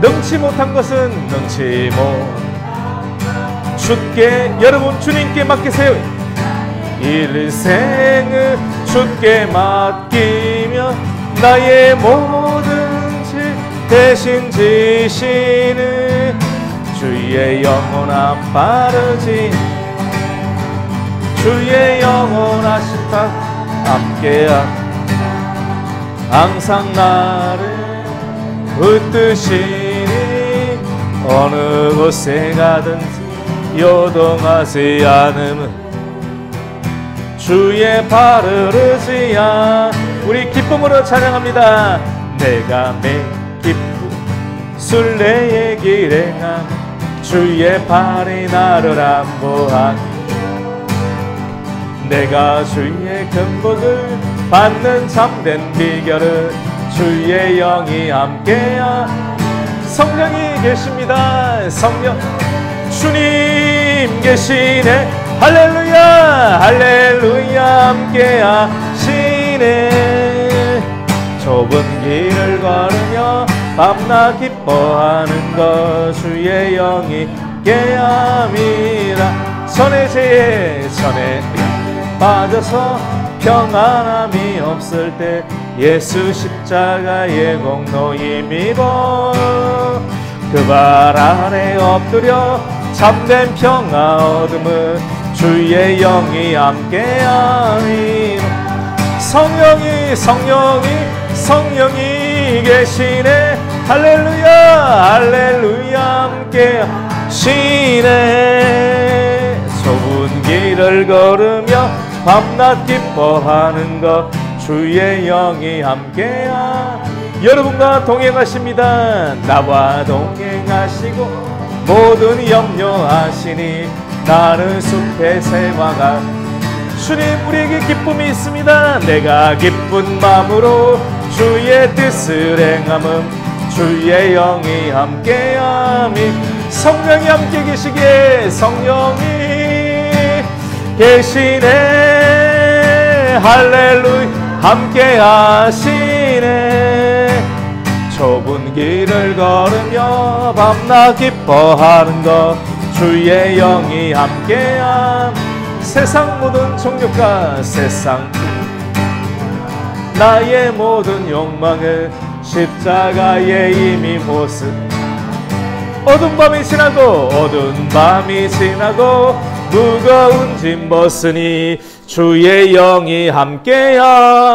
능치 못한 것은 능치 못 주께 여러분 주님께 맡기세요. 일생을 주께 맡기며 나의 모든 질 대신 지시는 주의 영원한 빠르지 주의 영원하신 타 함께야 항상 나를 붙드시니 어느 곳에 가든지 요동하지 않음은 주의 발을 의지하. 우리 기쁨으로 찬양합니다. 내가 매 기쁨 순례의 길에 가 주의 발이 나를 안보하니 내가 주의 근복을 받는 참된 비결은 주의 영이 함께야. 성령이 계십니다. 성령 주님 계시네. 할렐루야 할렐루야 함께 하시네. 좁은 길을 걸으며 밤낮 기뻐하는 것 주의 영이 함께함이라. 전의 죄에 전에 빠져서 평안함이 없을 때 예수 십자가의 공로 힘입어 그 발 아래 엎드려 참된 평화 얻음은 주의 영이 함께하니. 성령이 계시네. 할렐루야 할렐루야 함께 하시네. 좁은 길을 걸으며 밤낮 기뻐하는 것 주의 영이 함께하. 여러분과 동행하십니다. 나와 동행하시고 모든 염려하시니 나는 숲의 새와가. 주님 우리에게 기쁨이 있습니다. 내가 기쁜 마음으로 주의 뜻을 행함은 주의 영이 함께함이. 성령이 함께 계시기에 성령이 계시네. 할렐루야 함께 하시네. 좁은 길을 걸으며 밤낮 기뻐하는 것 주의 영이 함께함. 세상 모든 정욕과 세상 나의 모든 욕망을 십자가에 이미 모습. 어두운 밤이 지나고 무거운 짐 벗으니 주의 영이 함께함이라.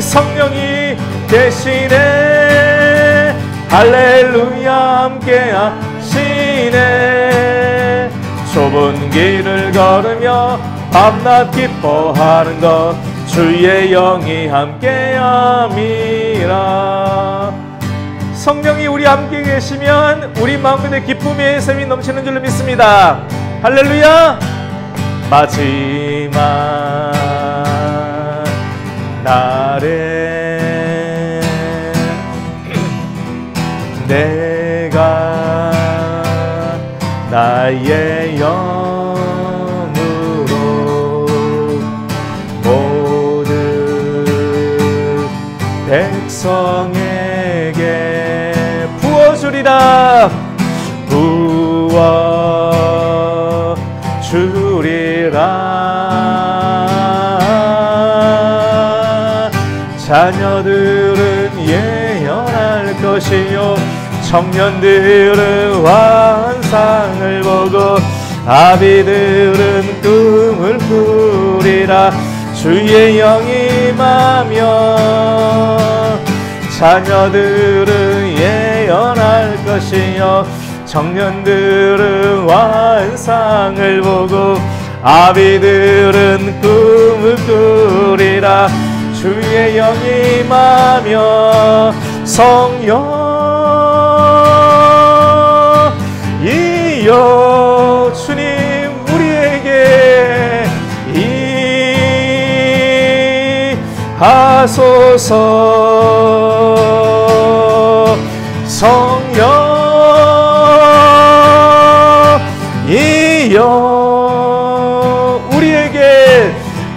성령이 계시네. 할렐루야 함께 하시네. 좁은 길을 걸으며 밤낮 기뻐하는 것 주의 영이 함께함이라. 성령이 우리 함께 계시면 우리 마음에 기쁨의 샘이 넘치는 줄로 믿습니다. 할렐루야. 마지막 날에 내가 나의 영으로 모든 백성에게 부어주리라. 자녀들은 예언할 것이요 청년들은 환상을 보고 아비들은 꿈을 꾸리라. 주의 영이 임하며 자녀들은 예언할 것이요 청년들은 환상을 보고 아비들은 꿈을 꾸리라. 주의 영이 임하며 성령이여 주님 우리에게 하소서. 성령이여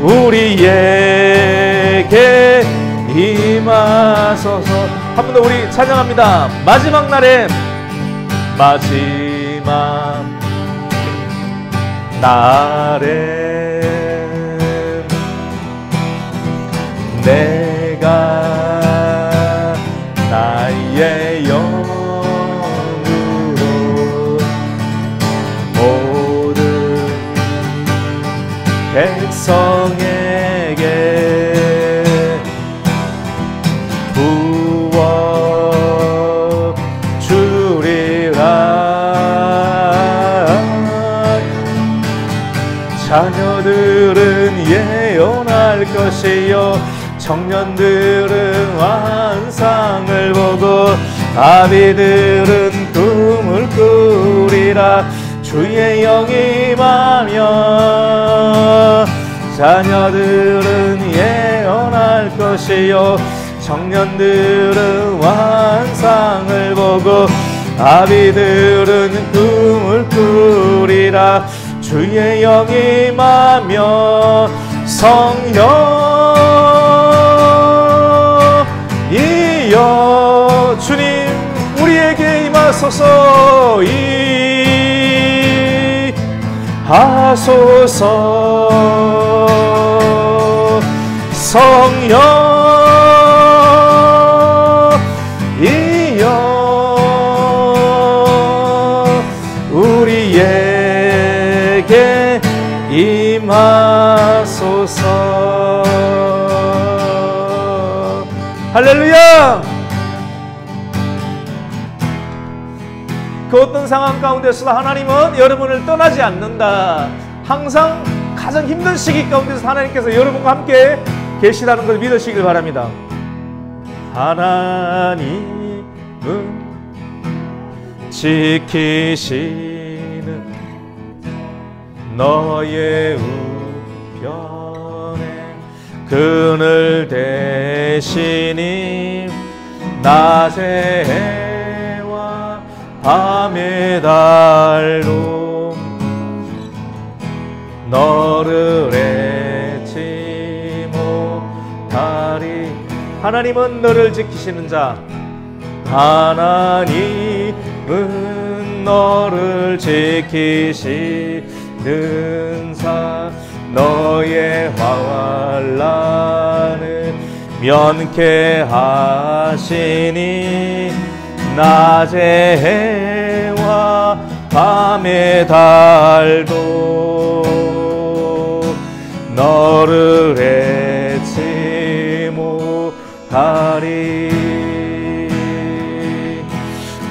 우리에게 임하소서. 한 번 더 우리 찬양합니다. 마지막 날에 마지막 날에 내가 나의 영으로 모든 백성에게 부어 주리라. 자녀들은 예언할 것이요 청년들은 환상을 보고 아비들은 꿈을 꾸리라. 주의 영이 임하면 자녀들은 예언할 것이요 청년들은 환상을 보고 아비들은 꿈을 꾸리라. 주의 영이 임하면 성령 이여 주님 우리에게 임하소서. 하소서. 성령 이여 우리에게 임하소서. 할렐루야. 그 어떤 상황 가운데서도 하나님은 여러분을 떠나지 않는다. 항상 가장 힘든 시기 가운데서 하나님께서 여러분과 함께 계시다는 걸 믿으시길 바랍니다. 하나님은 지키시는 너의 우편에 그늘 대시니 낮의 해와 밤의 달도 너를 잊지 못하리. 하나님은 너를 지키시는 자. 하나님은 너를 지키시는 자. 너의 환난을 면케하시니 낮의 해와 밤의 달도 너를 잊지 못하리.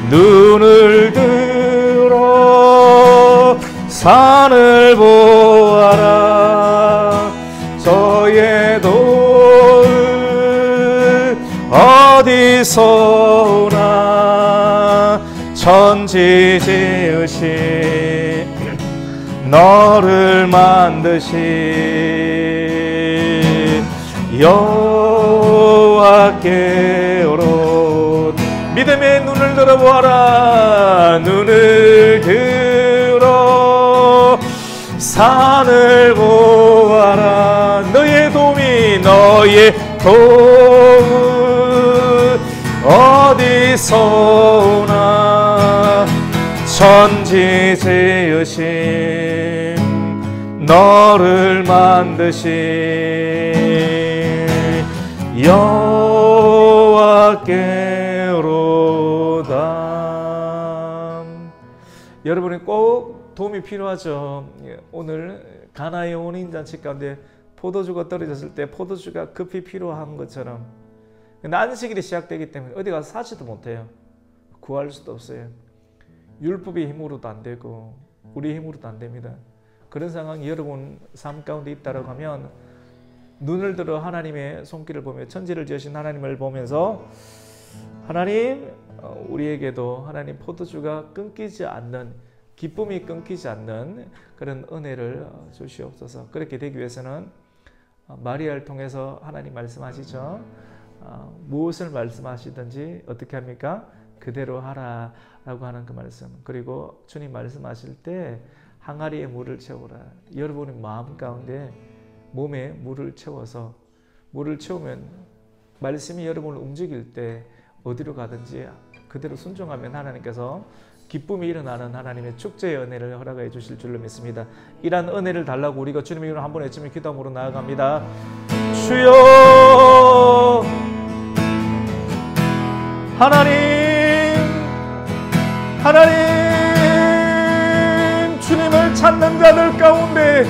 눈을 들어 산을 보아라. 저의 도울 어디서 오나. 천지 지으신 너를 만드신 여호와께로 믿음의 눈을 들어보아라. 눈을 들어 산을 보아라. 너의 도움이 너의 도움 어디서 오나. 천지 지으신 너를 만드신 여호와께로다. 여러분이 꼭 도움이 필요하죠. 오늘 가나의 혼인잔치 가운데 포도주가 떨어졌을 때 포도주가 급히 필요한 것처럼 안식일이 시작되기 때문에 어디 가서 사지도 못해요. 구할 수도 없어요. 율법의 힘으로도 안 되고 우리의 힘으로도 안 됩니다. 그런 상황이 여러분 삶 가운데 있다고 하면 눈을 들어 하나님의 손길을 보며 천지를 지으신 하나님을 보면서 하나님, 우리에게도 하나님 포도주가 끊기지 않는, 기쁨이 끊기지 않는 그런 은혜를 주시옵소서. 그렇게 되기 위해서는 마리아를 통해서 하나님 말씀하시죠. 무엇을 말씀하시든지 어떻게 합니까? 그대로 하라 라고 하는 그 말씀. 그리고 주님 말씀하실 때 항아리에 물을 채우라. 여러분의 마음 가운데 몸에 물을 채워서, 물을 채우면 말씀이 여러분을 움직일 때 어디로 가든지 그대로 순종하면 하나님께서 기쁨이 일어나는 하나님의 축제의 은혜를 허락해 주실 줄로 믿습니다. 이러한 은혜를 달라고 우리가 주님의 이름으로 한번 외치며 기도함으로 나아갑니다. 주여 하나님 주님을 찾는 자들 가운데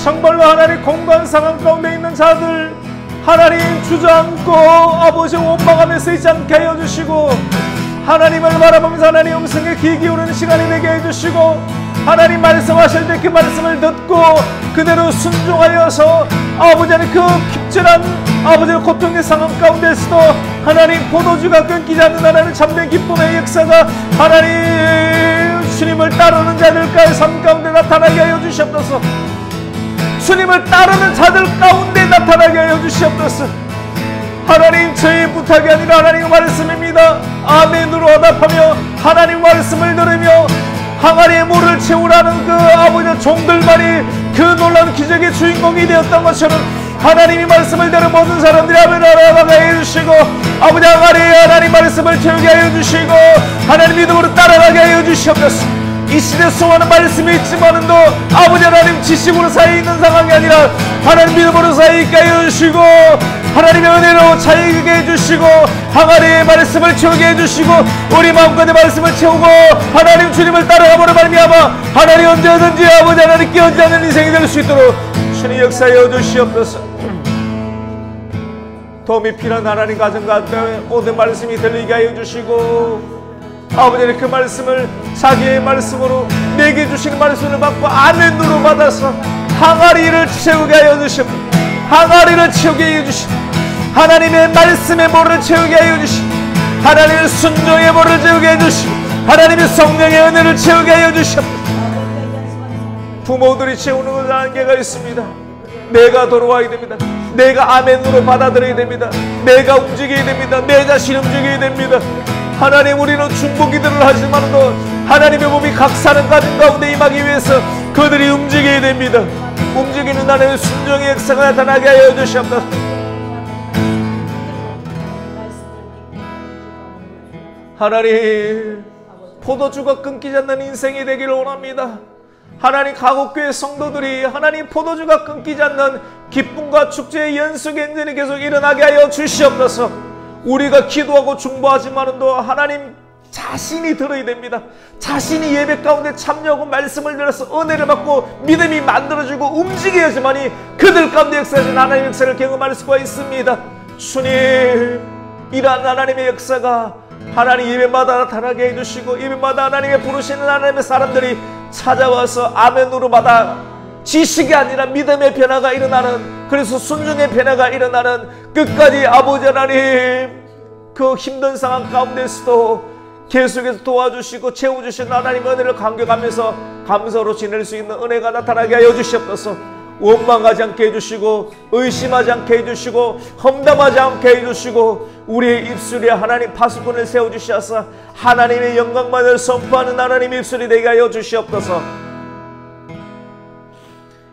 정말로 하나님 공간 상황 가운데 있는 자들 하나님 주저앉고 아버지 원망하면서 있지 않게 하여 주시고 하나님을 바라보면서 하나님 음성에 귀 기울이는 시간이 되게 해주시고 하나님 말씀하실 때 그 말씀을 듣고 그대로 순종하여서 아버지 하나님 그 핍절한 아버지의 고통의 상황 가운데서도 하나님 포도주가 끊기지 않는 하나님 참된 기쁨의 역사가 하나님 주님을 따르는 자들과의 삶 가운데 나타나게 하여 주시옵소서. 주님을 따르는 자들 가운데 나타나게 하여 주시옵소서. 하나님 저희 부탁이 아니라 하나님의 말씀입니다. 아멘으로 화답하며 하나님 말씀을 들으며 항아리에 물을 채우라는 그 아버지의 종들만이 그 놀라운 기적의 주인공이 되었던 것처럼 하나님이 말씀을 들은 모든 사람들이 아멘을 알아가게 해주시고 아버지 항아리에 하나님 말씀을 채우게 하여 주시고 하나님 믿음으로 따라가게 하여 주시옵소서. 이 시대 수많은 말씀이 있지만도 아버지 하나님 지식으로 쌓여있는 상황이 아니라 하나님 믿음으로 쌓여있게 하여 주시고 하나님의 은혜로 차이게 해주시고 항아리의 말씀을 채우게 해주시고 우리 마음까지 말씀을 채우고 하나님 주님을 따라가보려 말미암아 하나님 언제든지 아버지 하나님 깨어지지 않는 인생이 될 수 있도록 주님 역사하여 주시옵소서. 도움이 필요한 하나님 가정 가운데 모든 말씀이 들리게 하여 주시고 아버지는 그 말씀을 자기의 말씀으로 내게 주시는 말씀을 받고 아멘으로 받아서 항아리를 채우게 하여 주시고 항아리를 채우게 하여 주시고 하나님의 말씀의 물을 채우게 하여 주시고 하나님의 순종의 물을 채우게 해 주시고 하나님의 성령의 은혜를 채우게 하여 주시고 부모들이 채우는 것은 한계가 있습니다. 내가 돌아와야 됩니다. 내가 아멘으로 받아들여야 됩니다. 내가 움직여야 됩니다. 내 자신 움직여야 됩니다. 하나님 우리는 중보기도를 하지만도 하나님의 몸이 각 사는 가정 가운데 임하기 위해서 그들이 움직여야 됩니다. 움직이는 하나님의 순종의 역사가 나타나게 하여 주시옵소서. 하나님 포도주가 끊기지 않는 인생이 되기를 원합니다. 하나님 가곡교회 성도들이 하나님 포도주가 끊기지 않는 기쁨과 축제의 연속 행진이 계속 일어나게 하여 주시옵소서. 우리가 기도하고 중보하지만도 하나님 자신이 들어야 됩니다. 자신이 예배 가운데 참여하고 말씀을 들어서 은혜를 받고 믿음이 만들어지고 움직여야지만이 그들 가운데 역사하신 하나님의 역사를 경험할 수가 있습니다. 주님 이러한 하나님의 역사가 하나님 예배마다 나타나게 해주시고 예배마다 하나님의 부르시는 하나님의 사람들이 찾아와서 아멘으로 받아 지식이 아니라 믿음의 변화가 일어나는 그래서 순종의 변화가 일어나는 끝까지 아버지 하나님 그 힘든 상황 가운데서도 계속해서 도와주시고 채워주신 하나님의 은혜를 감격하면서 감사로 지낼 수 있는 은혜가 나타나게 하여 주시옵소서. 원망하지 않게 해주시고 의심하지 않게 해주시고 험담하지 않게 해주시고 우리의 입술에 하나님 파수꾼을 세워주셔서 하나님의 영광만을 선포하는 하나님의 입술이 되게 하여 주시옵소서.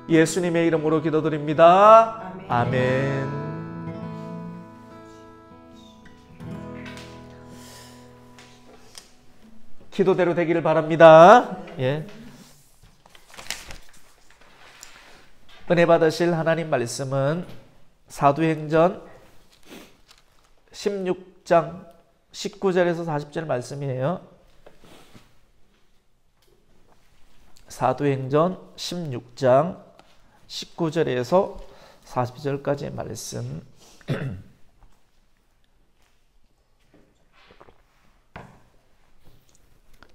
예수님의 이름으로 기도드립니다. 아멘. 기도대로 되기를 바랍니다. 예. 은혜 받으실 하나님 말씀은 사도행전 16장 19절에서 40절 말씀이에요. 사도행전 16장 19절에서 40절까지의 말씀.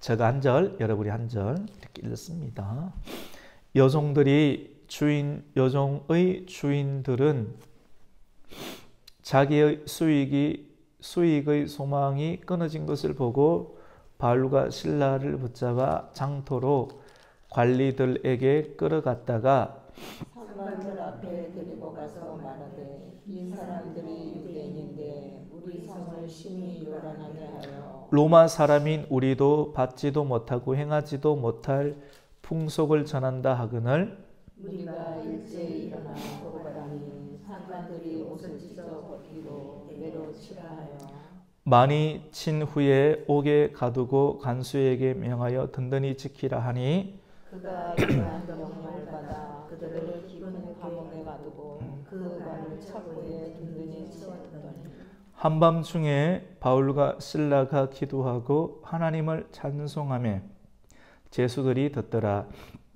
제가 한 절, 여러분이 한 절 이렇게 읽습니다. 여종의 주인들은 자기의 수익의 소망이 끊어진 것을 보고 바울과 실라를 붙잡아 장터로 관리들에게 끌어갔다가 상관들 앞에 데리고 가서 말하되 이 사람들이 유대인인데 우리 성을 심히 요란하게 하여 로마 사람인 우리도 받지도 못하고 행하지도 못할 풍속을 전한다 하거늘 우리가 일제히 일어나 보고 가니 상관들이 옷을 찢어 벗기고 배로 치라 하여 많이 친 후에 옥에 가두고 간수에게 명하여 든든히 지키라 하니 그가 이러한 명령을 받아 그들을 깊은 감옥에 가두고 그 발을 차고에 든든히 치웠더니 한밤중에 바울과 실라가 기도하고 하나님을 찬송하며 제수들이 듣더라.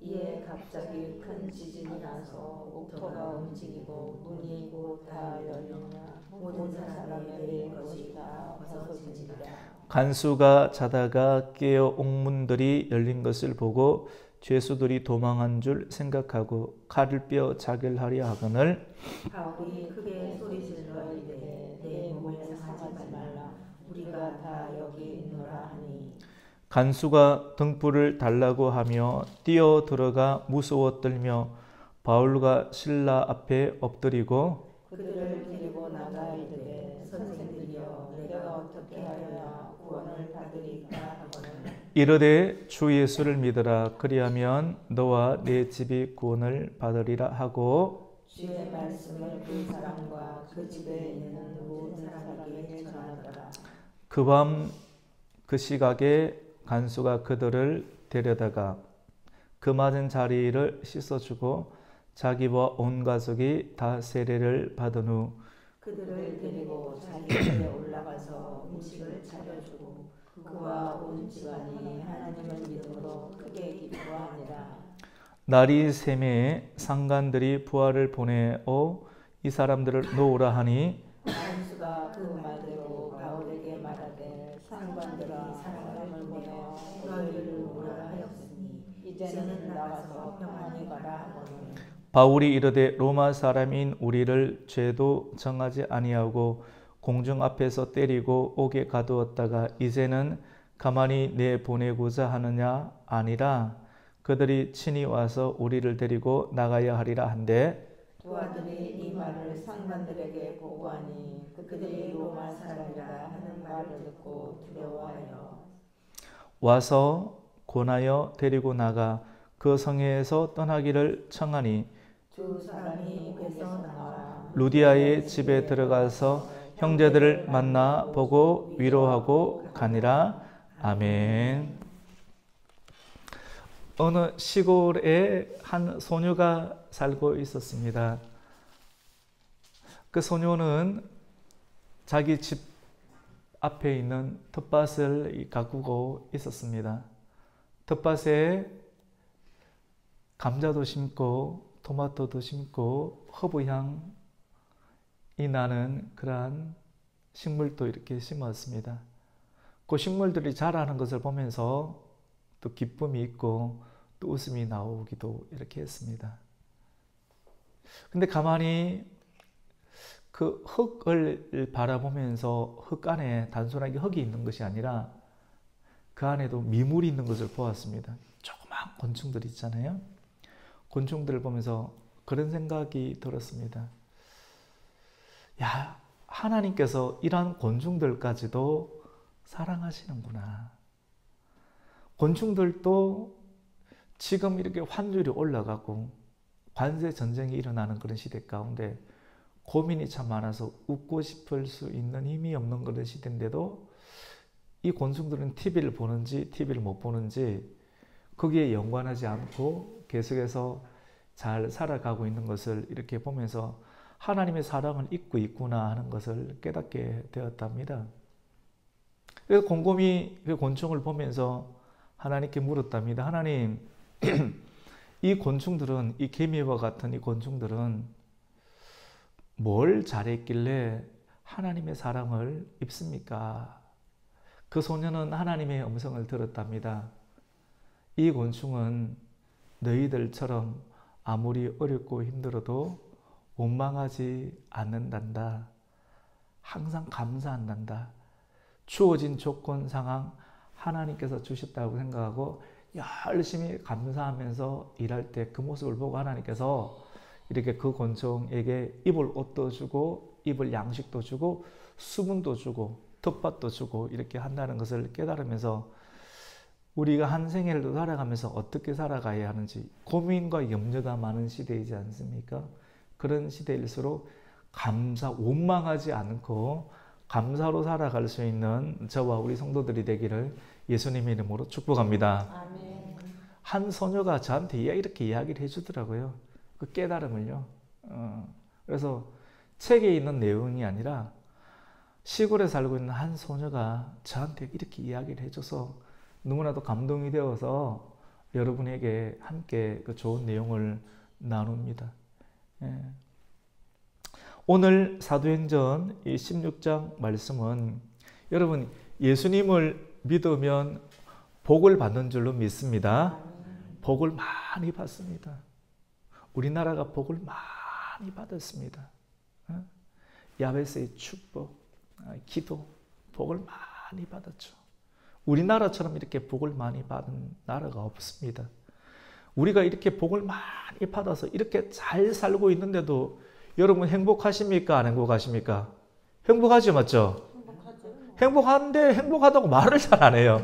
이에 갑자기 큰 지진이 나서 옥토가 움직이고 문이 곧 다 열리며 모든 사람의 매인 것이 다 벗어지니라. 간수가 자다가 깨어 옥문들이 열린 것을 보고 죄수들이 도망한 줄 생각하고 칼을 빼어 자결하려 하거늘 바울이 크게 소리질러 이르되 내 몸을 상하지 말라 우리가 다 여기 있노라 하니 간수가 등불을 달라고 하며 뛰어 들어가 무서워 떨며 바울과 실라 앞에 엎드리고 그들을 데리고 나가 이르되 선생들이여 내가 어떻게 하여야 구원을 받으리까 하거늘 이르되 주 예수를 믿으라 그리하면 너와 내 집이 구원을 받으리라 하고 주의 말씀을 그 사람과 그 집에 있는 모든 사람에게 전하더라. 그 밤 그 시각에 간수가 그들을 데려다가 그 맞은 자리를 씻어주고 자기와 온 가족이 다 세례를 받은 후 그들을 데리고 자기 집에 올라가서 음식을 차려주고 그와 온 집안이 하나님을 믿음으로 크게 기뻐하니라. 날이 새매에 상관들이 부하를 보내어 이 사람들을 놓으라 하니 간수가 그 말대로 바울에게 말하되 상관들아 사람을 보내어 너희를 오라 하였으니 이제는 나가서 평안히 가라 하거늘 바울이 이르되 로마 사람인 우리를 죄도 정하지 아니하고 공중 앞에서 때리고 옥에 가두었다가 이제는 가만히 내보내고자 하느냐 아니라 그들이 친히 와서 우리를 데리고 나가야 하리라 한데 부하들이 이 말을 상관들에게 보고하니 그들이 로마 사람이라 하는 말을 듣고 두려워하여 와서 권하여 데리고 나가 그 성에서 떠나기를 청하니 두 사람이 옥에서 나와 루디아의 집에 들어가서 형제들을 만나 보고 위로하고 가니라. 아멘. 어느 시골에 한 소녀가 살고 있었습니다. 그 소녀는 자기 집 앞에 있는 텃밭을 가꾸고 있었습니다. 텃밭에 감자도 심고 토마토도 심고 허브향이 나는 그러한 식물도 이렇게 심었습니다. 그 식물들이 자라는 것을 보면서 또 기쁨이 있고 또 웃음이 나오기도 이렇게 했습니다. 근데 가만히 그 흙을 바라보면서 흙 안에 단순하게 흙이 있는 것이 아니라 그 안에도 미물이 있는 것을 보았습니다. 조그만 곤충들 있잖아요. 곤충들을 보면서 그런 생각이 들었습니다. 야, 하나님께서 이러한 곤충들까지도 사랑하시는구나. 곤충들도 지금 이렇게 환율이 올라가고 관세 전쟁이 일어나는 그런 시대 가운데 고민이 참 많아서 웃고 싶을 수 있는 힘이 없는 그런 시대인데도 이 곤충들은 TV를 보는지 TV를 못 보는지 거기에 연관하지 않고 계속해서 잘 살아가고 있는 것을 이렇게 보면서 하나님의 사랑을 잊고 있구나 하는 것을 깨닫게 되었답니다. 그래서 곰곰이 그 곤충을 보면서 하나님께 물었답니다. 하나님, 이 곤충들은, 이 개미와 같은 이 곤충들은 뭘 잘했길래 하나님의 사랑을 입습니까? 그 소녀는 하나님의 음성을 들었답니다. 이 곤충은 너희들처럼 아무리 어렵고 힘들어도 원망하지 않는단다. 항상 감사한단다. 주어진 조건 상황 하나님께서 주셨다고 생각하고 열심히 감사하면서 일할 때 그 모습을 보고 하나님께서 이렇게 그 곤충에게 입을 옷도 주고 입을 양식도 주고 수분도 주고 텃밭도 주고 이렇게 한다는 것을 깨달으면서 우리가 한 생애를 살아가면서 어떻게 살아가야 하는지 고민과 염려가 많은 시대이지 않습니까? 그런 시대일수록 원망하지 않고 감사로 살아갈 수 있는 저와 우리 성도들이 되기를 예수님 이름으로 축복합니다. 아멘. 한 소녀가 저한테 이렇게 이야기를 해주더라고요. 그 깨달음을요. 그래서 책에 있는 내용이 아니라 시골에 살고 있는 한 소녀가 저한테 이렇게 이야기를 해줘서 너무나도 감동이 되어서 여러분에게 함께 그 좋은 내용을 나눕니다. 예. 오늘 사도행전 이 16장 말씀은 여러분 예수님을 믿으면 복을 받는 줄로 믿습니다. 복을 많이 받습니다. 우리나라가 복을 많이 받았습니다. 야베스의 축복, 기도, 복을 많이 받았죠. 우리나라처럼 이렇게 복을 많이 받은 나라가 없습니다. 우리가 이렇게 복을 많이 받아서 이렇게 잘 살고 있는데도 여러분 행복하십니까? 안 행복하십니까? 행복하죠, 맞죠? 행복한데 행복하다고 말을 잘 안 해요.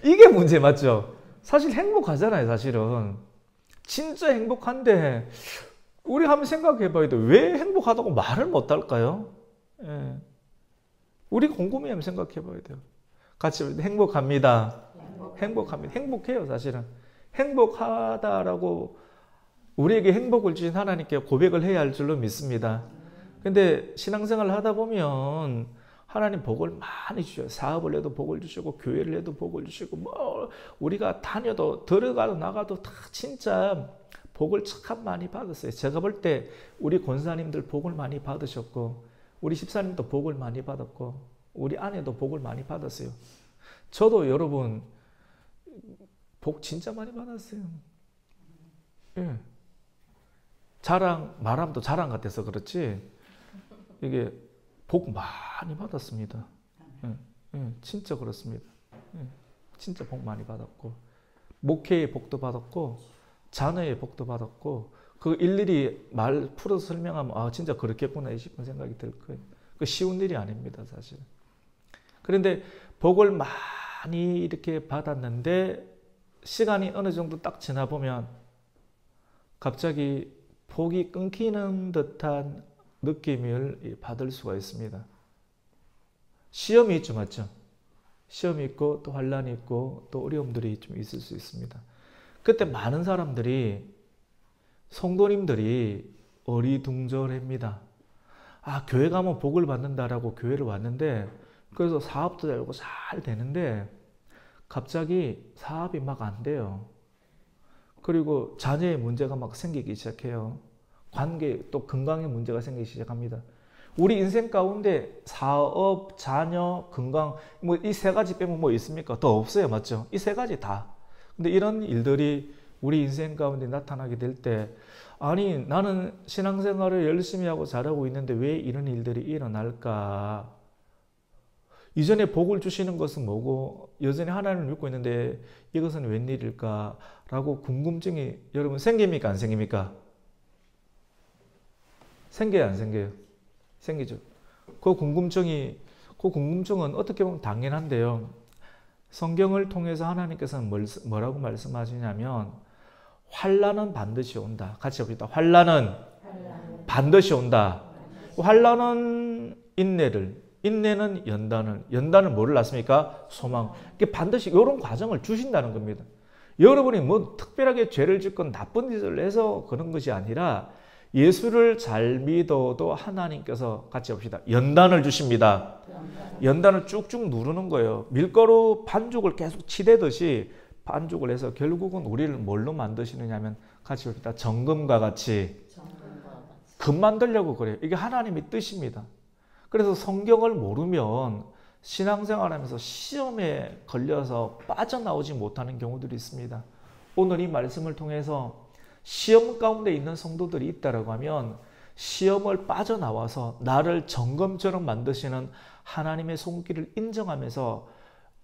이게 문제 맞죠? 사실 행복하잖아요, 사실은. 진짜 행복한데 우리 한번 생각해 봐야 돼. 왜 행복하다고 말을 못 할까요? 예. 우리 곰곰이 한번 생각해 봐야 돼요. 같이 행복합니다. 행복합니다. 행복해요, 사실은. 행복하다라고 우리에게 행복을 주신 하나님께 고백을 해야 할 줄로 믿습니다. 근데 신앙생활을 하다 보면 하나님 복을 많이 주셔요. 사업을 해도 복을 주시고 교회를 해도 복을 주시고 뭐 우리가 다녀도 들어가도 나가도 다 진짜 복을 참 많이 받았어요. 제가 볼 때 우리 권사님들 복을 많이 받으셨고 우리 집사님도 복을 많이 받았고 우리 아내도 복을 많이 받았어요. 저도 여러분 복 진짜 많이 받았어요. 예. 말하면 또 자랑 같아서 그렇지 이게 복 많이 받았습니다. 예. 예. 진짜 그렇습니다. 예. 진짜 복 많이 받았고 목회의 복도 받았고 자녀의 복도 받았고 그 일일이 말 풀어서 설명하면 아 진짜 그렇겠구나 싶은 생각이 들 거예요. 그 쉬운 일이 아닙니다, 사실. 그런데 복을 많이 이렇게 받았는데 시간이 어느 정도 딱 지나 보면 갑자기 복이 끊기는 듯한 느낌을 받을 수가 있습니다. 시험이 있죠, 맞죠? 시험이 있고 또 환란이 있고 또 어려움들이 좀 있을 수 있습니다. 그때 많은 사람들이 성도님들이 어리둥절합니다. 아, 교회 가면 복을 받는다라고 교회를 왔는데 그래서 사업도 되고 잘 되는데 갑자기 사업이 막 안 돼요. 그리고 자녀의 문제가 막 생기기 시작해요. 관계 또 건강의 문제가 생기기 시작합니다. 우리 인생 가운데 사업, 자녀, 건강 뭐 이 세 가지 빼면 뭐 있습니까? 더 없어요, 맞죠? 이 세 가지 다. 근데 이런 일들이 우리 인생 가운데 나타나게 될 때 아니 나는 신앙생활을 열심히 하고 잘하고 있는데 왜 이런 일들이 일어날까? 이전에 복을 주시는 것은 뭐고 여전히 하나님을 믿고 있는데 이것은 웬일일까? 라고 궁금증이 여러분 생깁니까? 안 생깁니까? 생겨요? 안 생겨요? 생기죠. 그 궁금증은 어떻게 보면 당연한데요. 성경을 통해서 하나님께서는 뭐라고 말씀하시냐면 환난은 반드시 온다. 같이 봅시다. 환난은 반드시 온다. 환난은 인내는 연단은 뭐를 낳습니까? 소망. 반드시 이런 과정을 주신다는 겁니다. 여러분이 뭐 특별하게 죄를 짓건 나쁜 짓을 해서 그런 것이 아니라 예수를 잘 믿어도 하나님께서 같이 봅시다. 연단을 주십니다. 연단을 쭉쭉 누르는 거예요. 밀가루 반죽을 계속 치대듯이 반죽을 해서 결국은 우리를 뭘로 만드시느냐 하면 같이 봅시다. 정금과 같이 금 만들려고 그래요. 이게 하나님의 뜻입니다. 그래서 성경을 모르면 신앙생활하면서 시험에 걸려서 빠져나오지 못하는 경우들이 있습니다. 오늘 이 말씀을 통해서 시험 가운데 있는 성도들이 있다고 하면 시험을 빠져나와서 나를 정금처럼 만드시는 하나님의 손길을 인정하면서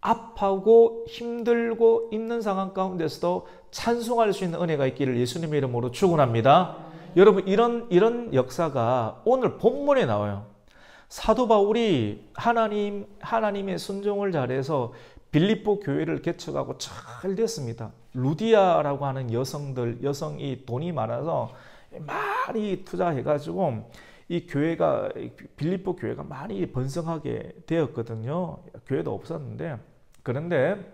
아파하고 힘들고 있는 상황 가운데서도 찬송할 수 있는 은혜가 있기를 예수님의 이름으로 축원합니다. 여러분 이런 역사가 오늘 본문에 나와요. 사도 바울이 하나님의 순종을 잘해서 빌립보 교회를 개척하고 잘 됐습니다. 루디아라고 하는 여성이 돈이 많아서 많이 투자해가지고 이 교회가 빌립보 교회가 많이 번성하게 되었거든요. 교회도 없었는데 그런데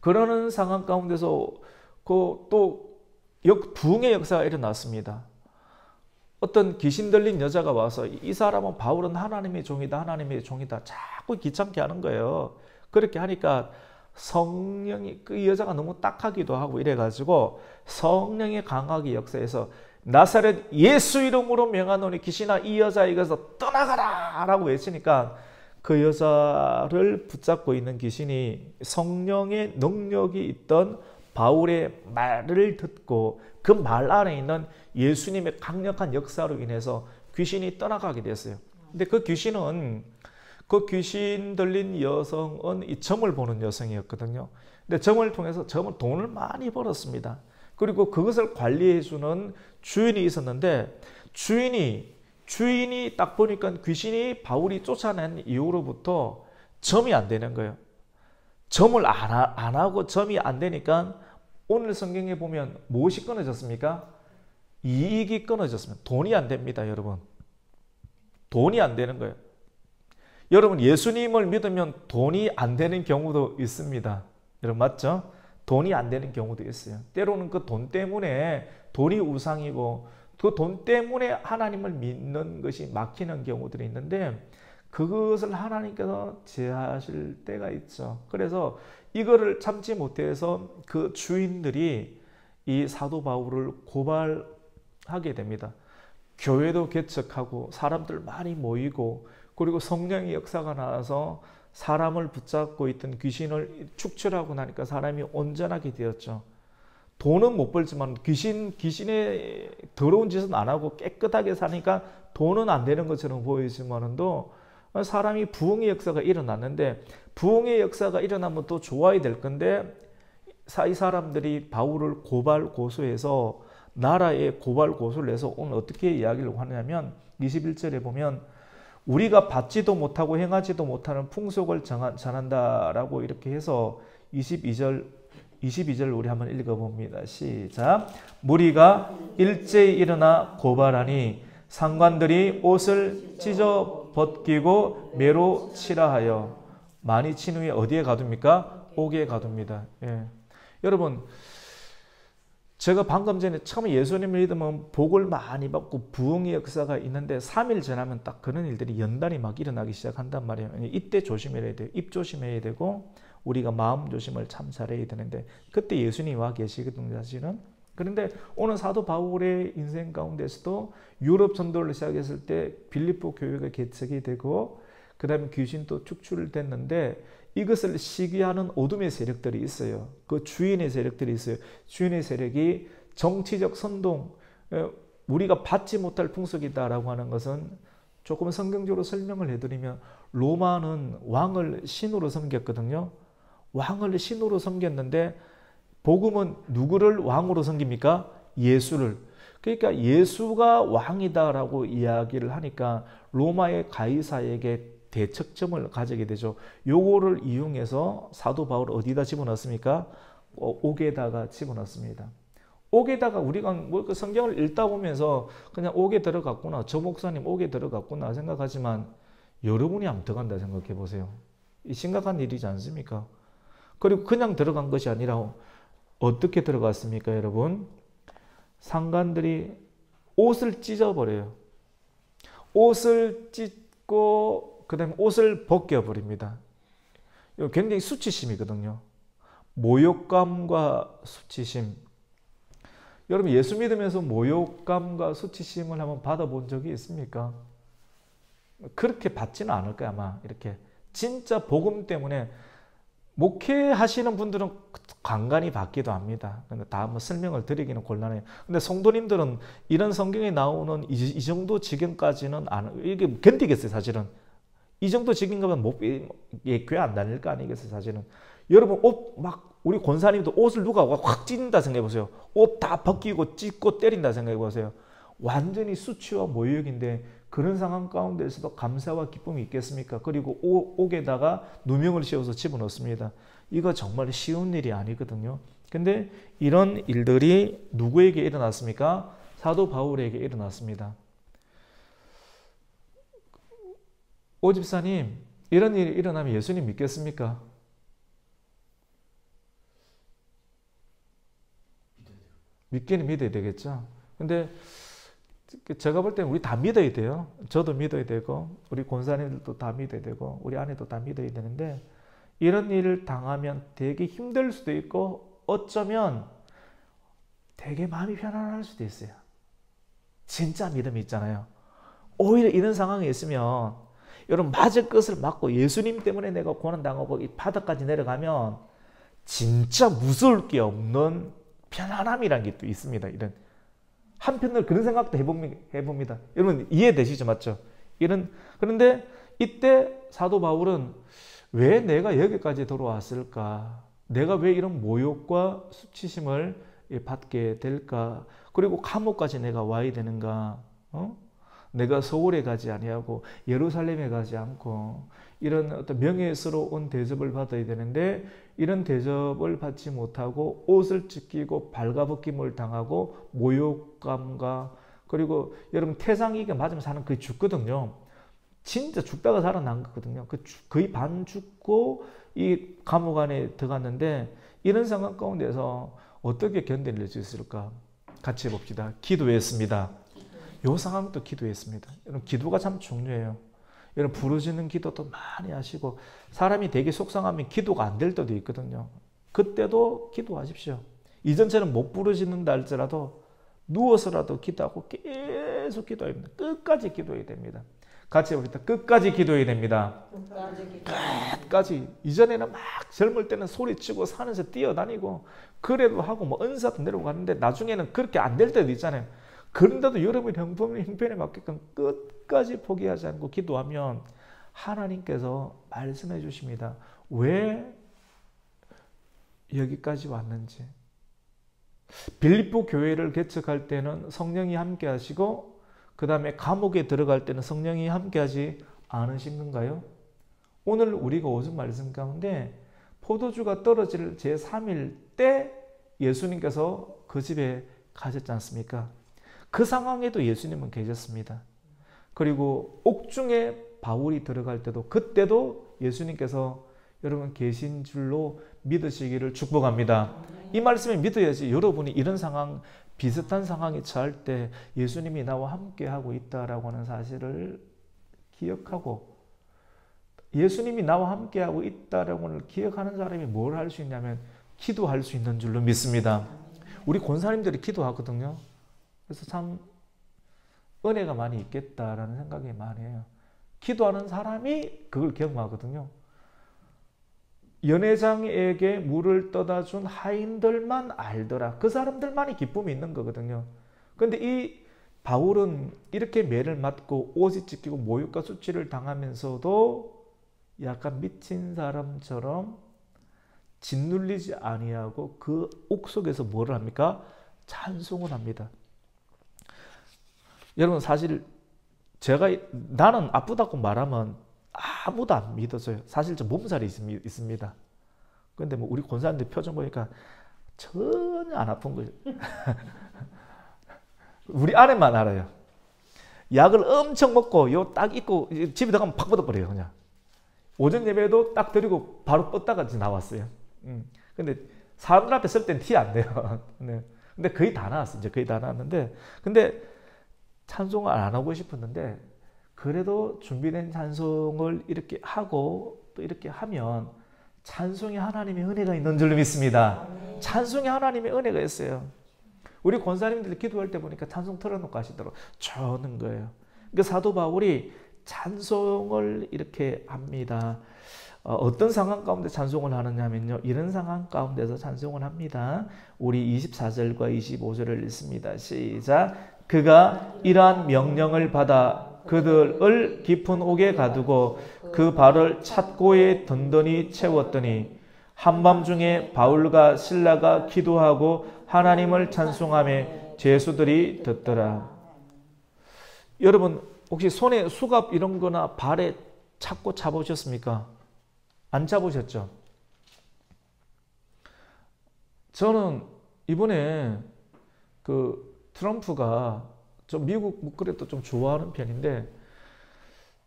그러는 상황 가운데서 또 부흥의 역사가 일어났습니다. 어떤 귀신 들린 여자가 와서 이 사람은 바울은 하나님의 종이다, 하나님의 종이다 자꾸 귀찮게 하는 거예요. 그렇게 하니까 성령이 그 여자가 너무 딱하기도 하고 이래가지고 성령의 강하게 역사해서 나사렛 예수 이름으로 명하노니 귀신아 이 여자에게서 떠나가라 라고 외치니까 그 여자를 붙잡고 있는 귀신이 성령의 능력이 있던 바울의 말을 듣고 그 말 안에 있는 예수님의 강력한 역사로 인해서 귀신이 떠나가게 됐어요. 근데 그 귀신 들린 여성은 이 점을 보는 여성이었거든요. 근데 점을 통해서 돈을 많이 벌었습니다. 그리고 그것을 관리해주는 주인이 있었는데 주인이 딱 보니까 귀신이 바울이 쫓아낸 이후로부터 점이 안 되는 거예요. 점을 안 하고 점이 안 되니까 오늘 성경에 보면 무엇이 끊어졌습니까? 이익이 끊어졌습니다. 돈이 안 됩니다, 여러분. 돈이 안 되는 거예요. 여러분 예수님을 믿으면 돈이 안 되는 경우도 있습니다. 여러분 맞죠? 돈이 안 되는 경우도 있어요. 때로는 그 돈 때문에 돈이 우상이고 그 돈 때문에 하나님을 믿는 것이 막히는 경우들이 있는데 그것을 하나님께서 제하실 때가 있죠. 그래서 이거를 참지 못해서 그 주인들이 이 사도 바울을 고발하게 됩니다. 교회도 개척하고 사람들 많이 모이고 그리고 성령의 역사가 나와서 사람을 붙잡고 있던 귀신을 축출하고 나니까 사람이 온전하게 되었죠. 돈은 못 벌지만 귀신의 더러운 짓은 안 하고 깨끗하게 사니까 돈은 안 되는 것처럼 보이지만도 사람이 부흥의 역사가 일어났는데 부흥의 역사가 일어나면 또 좋아야 될 건데 이 사람들이 바울을 고소해서 나라에 고소를 해서 오늘 어떻게 이야기를 하냐면 21절에 보면 우리가 받지도 못하고 행하지도 못하는 풍속을 전한다라고 이렇게 해서 22절 우리 한번 읽어봅니다. 시작. 무리가 일제히 일어나 고발하니 상관들이 옷을 찢어 벗기고 매로 치라 하여 많이 친 후에 어디에 가둡니까? 옥에 가둡니다. 예. 여러분 제가 방금 전에 처음에 예수님을 믿으면 복을 많이 받고 부흥의 역사가 있는데 3일 지나면 딱 그런 일들이 연달이 막 일어나기 시작한단 말이에요. 이때 조심해야 돼요. 입 조심해야 되고 우리가 마음 조심을 참 잘해야 되는데 그때 예수님이 와 계시거든요, 사실은. 그런데 오늘 사도 바울의 인생 가운데서도 유럽 전도를 시작했을 때 빌립보 교회가 개척이 되고 그 다음에 귀신도 축출됐는데 이것을 시기하는 어둠의 세력들이 있어요. 그 주인의 세력들이 있어요. 주인의 세력이 정치적 선동, 우리가 받지 못할 풍속이다라고 하는 것은 조금 성경적으로 설명을 해드리면 로마는 왕을 신으로 섬겼거든요. 왕을 신으로 섬겼는데 복음은 누구를 왕으로 섬깁니까? 예수를. 그러니까 예수가 왕이다라고 이야기를 하니까 로마의 가이사에게 대척점을 가지게 되죠. 요거를 이용해서 사도 바울 어디다 집어넣습니까? 옥에다가 집어넣습니다. 옥에다가 우리가 뭐 그 성경을 읽다 보면서 그냥 옥에 들어갔구나, 저 목사님 옥에 들어갔구나 생각하지만 여러분이 한번 들어간다 생각해 보세요. 이 심각한 일이지 않습니까? 그리고 그냥 들어간 것이 아니라 어떻게 들어갔습니까, 여러분? 상관들이 옷을 찢어버려요. 옷을 찢고 그 다음에 옷을 벗겨버립니다. 이거 굉장히 수치심이거든요. 모욕감과 수치심. 여러분 예수 믿으면서 모욕감과 수치심을 한번 받아본 적이 있습니까? 그렇게 받지는 않을 거야 아마. 이렇게 진짜 복음 때문에 목회하시는 분들은 간간히 받기도 합니다. 근데 다 뭐 설명을 드리기는 곤란해요. 근데 성도님들은 이런 성경에 나오는 이 정도 지경까지는 이게 견디겠어요 사실은. 이 정도 지경가면 교회 안 다닐 거 아니겠어요 사실은. 여러분 옷 막 우리 권사님도 옷을 누가 확 찢는다 생각해 보세요. 옷 다 벗기고 찢고 때린다 생각해 보세요. 완전히 수치와 모욕인데 그런 상황 가운데서도 감사와 기쁨이 있겠습니까? 그리고 옥에다가 누명을 씌워서 집어넣습니다. 이거 정말 쉬운 일이 아니거든요. 근데 이런 일들이 누구에게 일어났습니까? 사도 바울에게 일어났습니다. 오 집사님, 이런 일이 일어나면 예수님 믿겠습니까? 믿기는 믿어야 되겠죠. 근데 제가 볼 때는 우리 다 믿어야 돼요. 저도 믿어야 되고 우리 권사님들도 다 믿어야 되고 우리 아내도 다 믿어야 되는데, 이런 일을 당하면 되게 힘들 수도 있고 어쩌면 되게 마음이 편안할 수도 있어요. 진짜 믿음이 있잖아요. 오히려 이런 상황에 있으면 여러분, 맞을 것을 맞고 예수님 때문에 내가 고난당하고 이 바닥까지 내려가면 진짜 무서울 게 없는 편안함이라는 게 또 있습니다. 이런 한편으로 그런 생각도 해봅니다. 여러분 이해되시죠? 맞죠? 그런데 이때 사도 바울은 왜 내가 여기까지 돌아왔을까? 내가 왜 이런 모욕과 수치심을 받게 될까? 그리고 감옥까지 내가 와야 되는가? 내가 서울에 가지 아니하고 예루살렘에 가지 않고 이런 어떤 명예스러운 대접을 받아야 되는데, 이런 대접을 받지 못하고 옷을 찢기고 발가벗김을 당하고 모욕감과, 그리고 여러분 태상이가 맞으면 사는 거의 죽거든요. 진짜 죽다가 살아난 거거든요. 거의 반 죽고 이 감옥 안에 들어갔는데, 이런 상황 가운데서 어떻게 견뎌낼 수 있을까? 같이 해봅시다. 기도했습니다. 이 상황도 기도했습니다. 여러분 기도가 참 중요해요. 여러분 부르짖는 기도도 많이 하시고, 사람이 되게 속상하면 기도가 안 될 때도 있거든요. 그때도 기도하십시오. 이전처럼 못 부르짖는다 할지라도 누워서라도 기도하고 계속 기도해야 됩니다. 끝까지 기도해야 됩니다. 같이 해봅시다. 끝까지 기도해야 됩니다. 끝까지. 이전에는 막 젊을 때는 소리치고 산에서 뛰어다니고 그래도 하고 뭐 은사도 내려고 가는데, 나중에는 그렇게 안 될 때도 있잖아요. 그런데도 여러분의 형편에 맞게끔 끝까지 포기하지 않고 기도하면 하나님께서 말씀해 주십니다. 왜 여기까지 왔는지. 빌립보 교회를 개척할 때는 성령이 함께 하시고, 그 다음에 감옥에 들어갈 때는 성령이 함께 하지 않으시는가요? 오늘 우리가 오신 말씀 가운데 포도주가 떨어질 제3일 때 예수님께서 그 집에 가셨지 않습니까? 그 상황에도 예수님은 계셨습니다. 그리고 옥중에 바울이 들어갈 때도, 그때도 예수님께서 여러분 계신 줄로 믿으시기를 축복합니다. 이 말씀을 믿어야지 여러분이 이런 상황, 비슷한 상황에 처할 때 예수님이 나와 함께 하고 있다라고 하는 사실을 기억하고, 예수님이 나와 함께 하고 있다라고 하는 기억하는 사람이 뭘 할 수 있냐면 기도할 수 있는 줄로 믿습니다. 우리 권사님들이 기도하거든요. 그래서 참 은혜가 많이 있겠다라는 생각이 많이 해요. 기도하는 사람이 그걸 경험하거든요. 연회장에게 물을 떠다 준 하인들만 알더라. 그 사람들만이 기쁨이 있는 거거든요. 그런데 이 바울은 이렇게 매를 맞고 옷이 찢기고 모욕과 수치를 당하면서도 약간 미친 사람처럼 짓눌리지 아니하고 그 옥속에서 뭐를 합니까? 찬송을 합니다. 여러분 사실 나는 아프다고 말하면 아무도 안 믿어줘요. 사실 좀 몸살이 있습니다. 그런데 뭐 우리 권사님들 표정 보니까 전혀 안 아픈 거예요. 우리 아내만 알아요. 약을 엄청 먹고 요 딱 입고 집에 들어가면 팍 뻗어버려요. 그냥 오전 예배도 딱 드리고 바로 뻗다가 나왔어요. 근데 사람들 앞에 쓸 땐 티 안 내요. 네. 근데 거의 다 나왔어요. 이제 거의 다 나왔는데, 근데 찬송을 안 하고 싶었는데 그래도 준비된 찬송을 이렇게 하고 또 이렇게 하면 찬송이 하나님의 은혜가 있는 줄로 믿습니다. 찬송이 하나님의 은혜가 있어요. 우리 권사님들이 기도할 때 보니까 찬송 틀어놓고 하시더라고요. 저는 거예요. 그러니까 사도 바울이 찬송을 이렇게 합니다. 어떤 상황 가운데 찬송을 하느냐면요, 이런 상황 가운데서 찬송을 합니다. 우리 24절과 25절을 읽습니다. 시작. 그가 이러한 명령을 받아 그들을 깊은 옥에 가두고 그 발을 찻고에 든든히 채웠더니 한밤중에 바울과 실라가 기도하고 하나님을 찬송하며 죄수들이 듣더라. 여러분 혹시 손에 수갑 이런 거나 발에 찾고 차보셨습니까? 안 차보셨죠? 저는 이번에 트럼프가 좀 미국 그래도 좀 좋아하는 편인데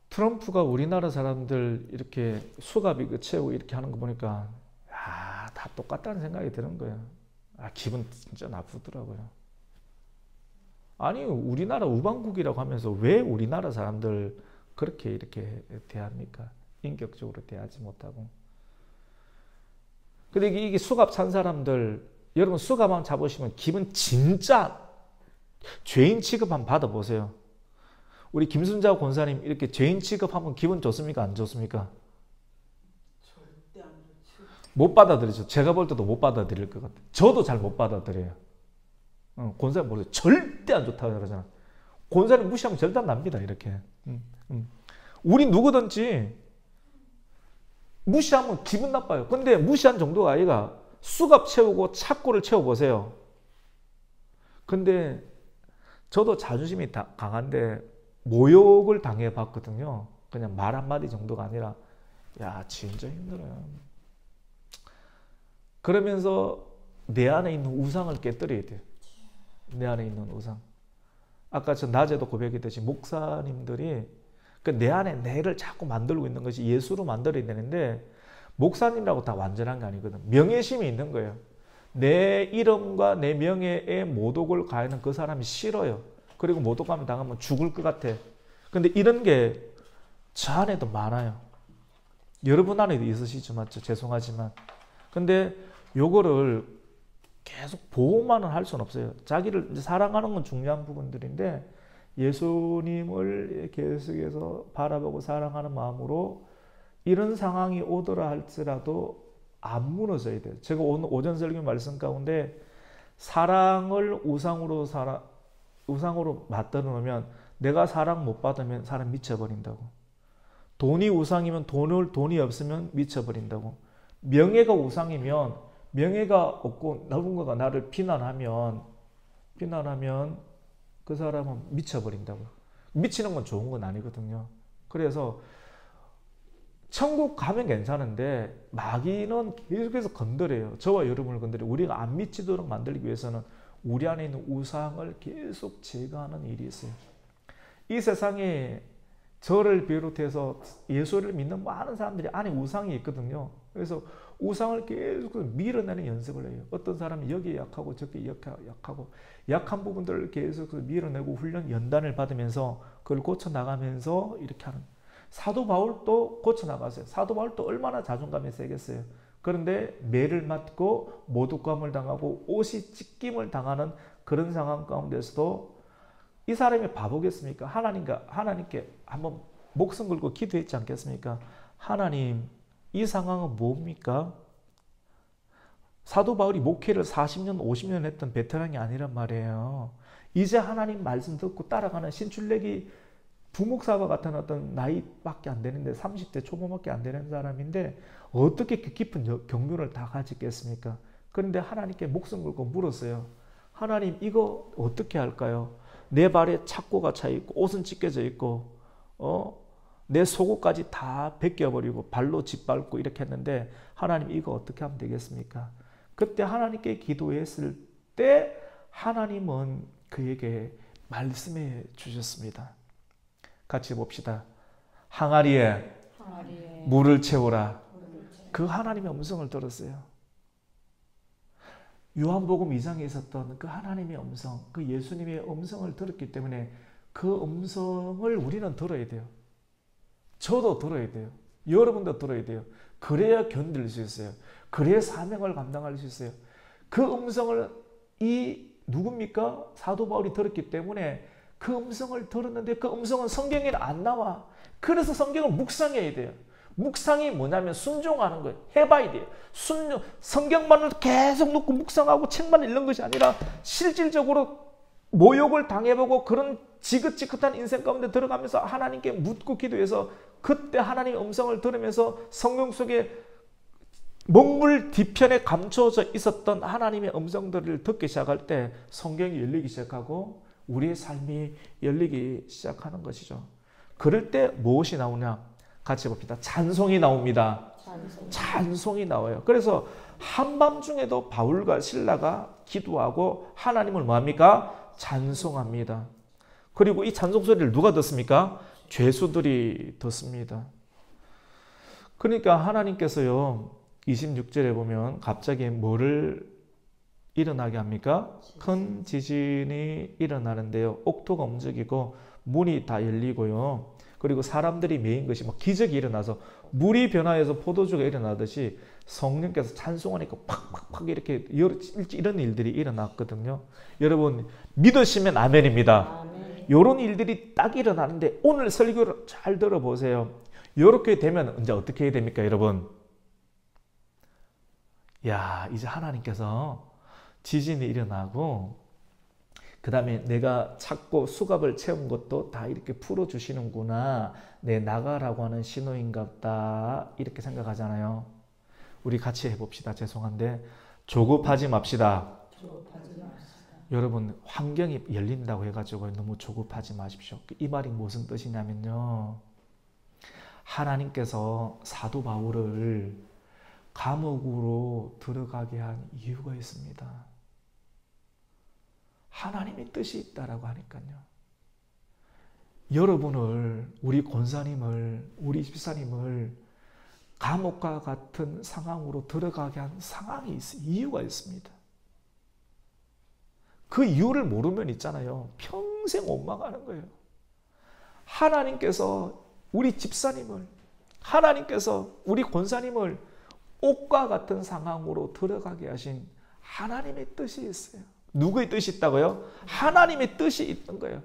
트럼프가 우리나라 사람들 이렇게 수갑 채우고 이렇게 하는 거 보니까 다 똑같다는 생각이 드는 거예요. 기분 진짜 나쁘더라고요. 아니 우리나라 우방국이라고 하면서 왜 우리나라 사람들 그렇게 이렇게 대합니까? 인격적으로 대하지 못하고. 근데 이게 수갑 찬 사람들, 여러분 수갑 한번 잡으시면 기분 진짜 죄인 취급 한번 받아보세요. 우리 김순자 권사님 이렇게 죄인 취급하면 기분 좋습니까? 안 좋습니까? 절대 안 좋죠. 못 받아들이죠. 제가 볼 때도 못 받아들일 것 같아요. 저도 잘 못 받아들여요. 권사님 모르죠. 절대 안 좋다고 그러잖아. 권사님 무시하면 절대 안 납니다. 이렇게. 우리 누구든지 무시하면 기분 나빠요. 근데 무시한 정도가 아니라 수갑 채우고 착고를 채워보세요. 근데 저도 자존심이 강한데 모욕을 당해봤거든요. 그냥 말 한마디 정도가 아니라 진짜 힘들어요. 그러면서 내 안에 있는 우상을 깨뜨려야 돼요. 내 안에 있는 우상. 아까 저 낮에도 고백했듯이 목사님들이 내 안에 내를 자꾸 만들고 있는 것이 예수로 만들어야 되는데 목사님이라고 다 완전한 게 아니거든. 명예심이 있는 거예요. 내 이름과 내 명예에 모독을 가하는 그 사람이 싫어요. 그리고 모독감을 당하면 죽을 것 같아. 근데 이런 게 저 안에도 많아요. 여러분 안에도 있으시죠, 맞죠? 죄송하지만. 근데 요거를 계속 보호만은 할 수는 없어요. 자기를 사랑하는 건 중요한 부분들인데 예수님을 계속해서 바라보고 사랑하는 마음으로 이런 상황이 오더라 할지라도 안 무너져야 돼요. 제가 오늘 오전 설교 말씀 가운데 사랑을 우상으로 맞들어 놓으면 내가 사랑 못 받으면 사람 미쳐버린다고. 돈이 우상이면 돈이 없으면 미쳐버린다고. 명예가 우상이면 명예가 없고 누군가가 나를 비난하면 그 사람은 미쳐버린다고. 미치는 건 좋은 건 아니거든요. 그래서 천국 가면 괜찮은데 마귀는 계속해서 건드려요. 저와 여러분을 건드려요. 우리가 안 미치도록 만들기 위해서는 우리 안에 있는 우상을 계속 제거하는 일이 있어요. 이 세상에 저를 비롯해서 예수를 믿는 많은 사람들이 안에 우상이 있거든요. 그래서 우상을 계속 밀어내는 연습을 해요. 어떤 사람이 여기에 약하고 저기에 약하고 약한 부분들을 계속 밀어내고 훈련 연단을 받으면서 그걸 고쳐나가면서 이렇게 하는. 사도 바울도 고쳐나갔어요. 사도 바울도 얼마나 자존감이 세겠어요. 그런데 매를 맞고 모독감을 당하고 옷이 찢김을 당하는 그런 상황 가운데서도 이 사람이 바보겠습니까? 하나님께 한번 목숨 걸고 기도했지 않겠습니까? 하나님, 이 상황은 뭡니까? 사도 바울이 목회를 40년, 50년 했던 베테랑이 아니란 말이에요. 이제 하나님 말씀 듣고 따라가는 신출내기 부목사와 같은 어떤 나이밖에 안 되는데 30대 초반밖에 안 되는 사람인데 어떻게 그 깊은 경륜을 다 가지겠습니까? 그런데 하나님께 목숨 걸고 물었어요. 하나님, 이거 어떻게 할까요? 내 발에 착고가 차 있고 옷은 찢겨져 있고 내 속옷까지 다 벗겨버리고 발로 짓밟고 이렇게 했는데 하나님, 이거 어떻게 하면 되겠습니까? 그때 하나님께 기도했을 때 하나님은 그에게 말씀해 주셨습니다. 같이 봅시다. 항아리에 물을 채우라. 그 하나님의 음성을 들었어요. 요한복음 2장에 있었던 그 하나님의 음성, 그 예수님의 음성을 들었기 때문에 그 음성을 우리는 들어야 돼요. 저도 들어야 돼요. 여러분도 들어야 돼요. 그래야 견딜 수 있어요. 그래야 사명을 감당할 수 있어요. 그 음성을 누굽니까? 사도 바울이 들었기 때문에 그 음성을 들었는데 그 음성은 성경에 안 나와. 그래서 성경을 묵상해야 돼요. 묵상이 뭐냐면 순종하는 거예요. 해봐야 돼요. 성경만을 계속 놓고 묵상하고 책만 읽는 것이 아니라 실질적으로 모욕을 당해보고 그런 지긋지긋한 인생 가운데 들어가면서 하나님께 묻고 기도해서 그때 하나님의 음성을 들으면서 성경 속에 먹물 뒤편에 감춰져 있었던 하나님의 음성들을 듣기 시작할 때 성경이 열리기 시작하고 우리의 삶이 열리기 시작하는 것이죠. 그럴 때 무엇이 나오냐? 같이 봅시다. 찬송이 나옵니다. 찬송이 나와요. 그래서 한밤중에도 바울과 실라가 기도하고 하나님을 뭐합니까? 찬송합니다. 그리고 이 찬송 소리를 누가 듣습니까? 죄수들이 듣습니다. 그러니까 하나님께서요 26절에 보면 갑자기 뭐를 일어나게 합니까? 큰 지진이 일어나는데요. 옥토가 움직이고 문이 다 열리고요. 그리고 사람들이 메인 것이 막 기적이 일어나서 물이 변화해서 포도주가 일어나듯이 성령께서 찬송하니까 팍팍팍 이렇게 이런 일들이 일어났거든요. 여러분 믿으시면 아멘입니다. 이런 일들이 딱 일어나는데 오늘 설교를 잘 들어보세요. 이렇게 되면 이제 어떻게 해야 됩니까, 여러분? 야, 이제 하나님께서 지진이 일어나고 그 다음에 내가 찾고 수갑을 채운 것도 다 이렇게 풀어주시는구나. 내 나가라고 하는 신호인갑다. 이렇게 생각하잖아요. 우리 같이 해봅시다. 죄송한데 조급하지 맙시다. 여러분 환경이 열린다고 해가지고 너무 조급하지 마십시오. 이 말이 무슨 뜻이냐면요. 하나님께서 사도 바울을 감옥으로 들어가게 한 이유가 있습니다. 하나님의 뜻이 있다라고 하니까요. 여러분을, 우리 권사님을, 우리 집사님을 감옥과 같은 상황으로 들어가게 한 상황이 이유가 있습니다. 그 이유를 모르면 있잖아요. 평생 원망하는 거예요. 하나님께서 우리 집사님을, 하나님께서 우리 권사님을 옥과 같은 상황으로 들어가게 하신 하나님의 뜻이 있어요. 누구의 뜻이 있다고요? 하나님의 뜻이 있는 거예요.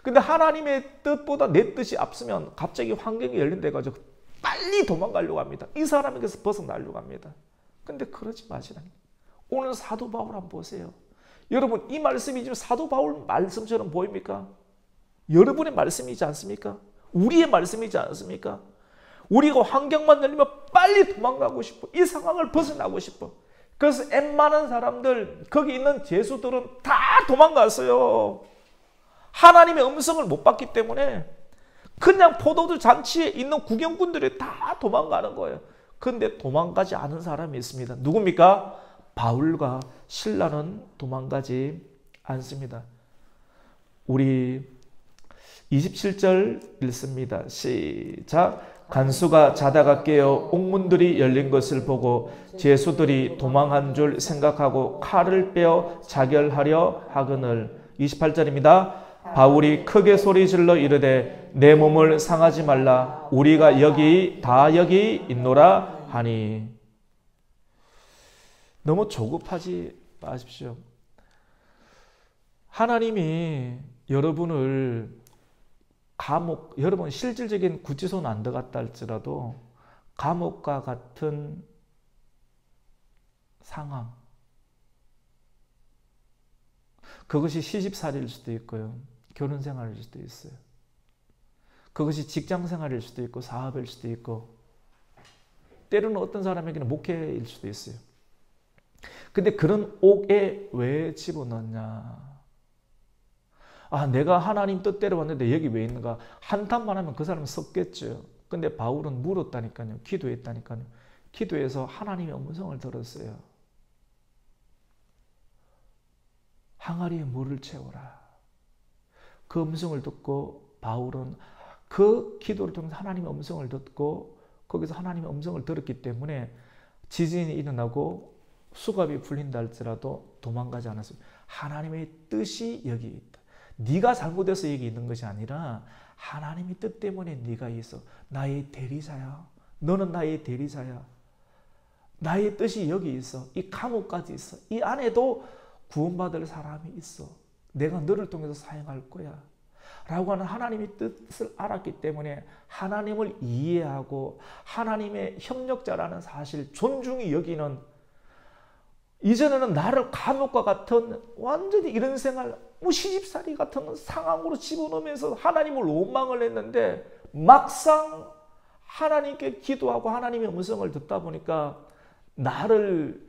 근데 하나님의 뜻보다 내 뜻이 앞서면 갑자기 환경이 열린다가지고 빨리 도망가려고 합니다. 이 사람에게서 벗어나려고 합니다. 근데 그러지 마시라니. 오늘 사도 바울 한번 보세요. 여러분 이 말씀이 지금 사도 바울 말씀처럼 보입니까? 여러분의 말씀이지 않습니까? 우리의 말씀이지 않습니까? 우리가 환경만 열리면 빨리 도망가고 싶어. 이 상황을 벗어나고 싶어. 그래서 웬만한 사람들, 거기 있는 죄수들은 다 도망갔어요. 하나님의 음성을 못 받기 때문에 그냥 포도주 잔치에 있는 구경꾼들이 다 도망가는 거예요. 그런데 도망가지 않은 사람이 있습니다. 누굽니까? 바울과 실라는 도망가지 않습니다. 우리 27절 읽습니다. 시작. 간수가 자다가 깨어 옥문들이 열린 것을 보고 죄수들이 도망한 줄 생각하고 칼을 빼어 자결하려 하거늘. 28절입니다. 바울이 크게 소리질러 이르되 내 몸을 상하지 말라. 우리가 여기 있노라 하니. 너무 조급하지 마십시오. 하나님이 여러분을 감옥, 여러분 실질적인 구치소는 안 들어갔다 할지라도 감옥과 같은 상황, 그것이 시집살이일 수도 있고요. 결혼생활일 수도 있어요. 그것이 직장생활일 수도 있고 사업일 수도 있고 때로는 어떤 사람에게는 목회일 수도 있어요. 근데 그런 옥에 왜 집어넣냐? 아, 내가 하나님 뜻대로 왔는데 여기 왜 있는가? 한탄만 하면 그 사람은 썩겠죠. 근데 바울은 물었다니까요. 기도했다니까요. 기도해서 하나님의 음성을 들었어요. 항아리에 물을 채워라. 그 음성을 듣고 바울은 그 기도를 통해서 하나님의 음성을 듣고 거기서 하나님의 음성을 들었기 때문에 지진이 일어나고 수갑이 풀린다 할지라도 도망가지 않았어요. 하나님의 뜻이 여기 있다. 네가 잘못해서 여기 있는 것이 아니라 하나님의 뜻 때문에 네가 있어. 나의 대리자야. 너는 나의 대리자야. 나의 뜻이 여기 있어. 이 감옥까지 있어. 이 안에도 구원받을 사람이 있어. 내가 너를 통해서 사용할 거야. 라고 하는 하나님의 뜻을 알았기 때문에 하나님을 이해하고 하나님의 협력자라는 사실, 존중이 여기는, 이전에는 나를 감옥과 같은 완전히 이런 생활, 시집살이 같은 상황으로 집어넣으면서 하나님을 원망을 했는데 막상 하나님께 기도하고 하나님의 음성을 듣다 보니까 나를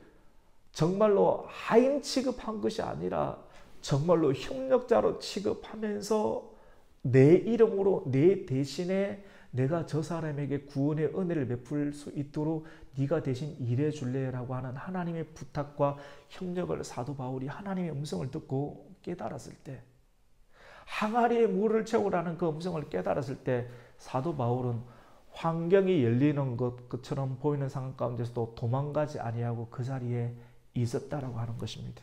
정말로 하인 취급한 것이 아니라 정말로 협력자로 취급하면서 내 이름으로 내 대신에 내가 저 사람에게 구원의 은혜를 베풀 수 있도록 네가 대신 일해 줄래라고 하는 하나님의 부탁과 협력을 사도 바울이 하나님의 음성을 듣고 깨달았을 때 항아리에 물을 채우라는 그 음성을 깨달았을 때 사도 바울은 환경이 열리는 것처럼 보이는 상황 가운데서도 도망가지 아니하고 그 자리에 있었다라고 하는 것입니다.